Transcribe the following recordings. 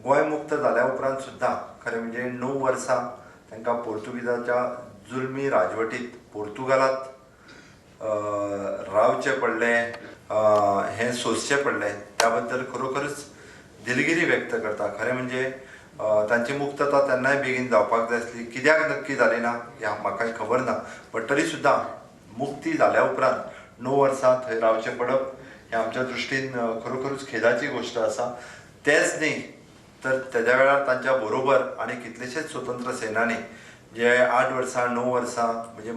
गोंय मुक्त जाल्या उपरांत सुद्दां खरें म्हणजे 9 वर्सां तांकां पोर्तुगीजाच्या जुलमी राजवटींत पोर्तुगालांत रावचें पडलें, हें सोंसचें पडलें, त्या बद्दल खरोखरच दिलगिरी व्यक्त करता। खरें म्हणजे तांची मुक्तता तेन्नाय बेगीन जावपाक जाय आसली, कित्याक नक्की जाली ना हें म्हाकाय खबर ना, बट तरी सुद्दां मुक्ती जाल्या उपरांत 9 वर्सां थंय रावचें पडप हें आमच्या दृश्टीन खरोखरूच खेदाची गोश्ट आसा। तेंच न्ही तर तेज्या वेळार तांच्या बरोबर आनी कितलेशेच स्वतंत्र सेनानी जे 8 वर्सां 9 वर्सां म्हणजे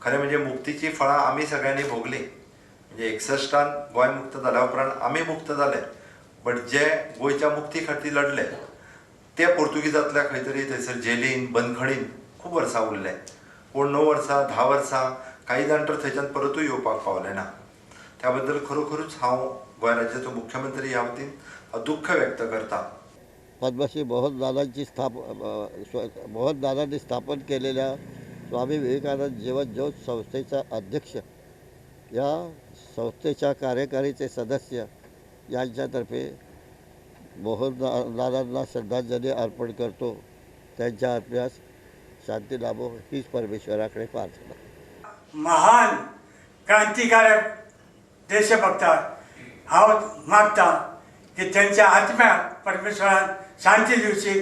खरें म्हणजे मुक्तीची फळां आमी सगळ्यांनी भोगली। म्हणजे 61 गोंय मुक्त जाल्या उपरांत आमी मुक्त जाले, बट जे गोंयच्या मुक्ती खातीर लढले ते पोर्तुगीजांतल्या खंय तरी थंयसर जेलीन बंदखणीन खूब वर्सां उरले। पूण 9 वर्सां 10 वर्सां काही जाण तर थंयच्यान परतूय येवपाक पावले ना। त्या बद्दल खरोखरूच हांव गोंय राज्याचो मुख्यमंत्री ह्या वतीन दुख्ख व्यक्त करता। पद्मश्री मोहन दादांनी स्थापन केलेल्या स्वामी विवेकानंद जीवन ज्योत संस्थेचा अध्यक्ष, या संस्थेच्या कार्यकारीचे सदस्य यांच्यातर्फे मोहन दादांना श्रद्धांजली अर्पण करतो। त्यांच्या आत्म्यास शांती लाभो हीच परमेश्वराकडे प्रार्थना। महान क्रांतिकारक देशभक्त हांव मागता की त्यांच्या आत्म्याक परमेश्वरान शांती दिवची।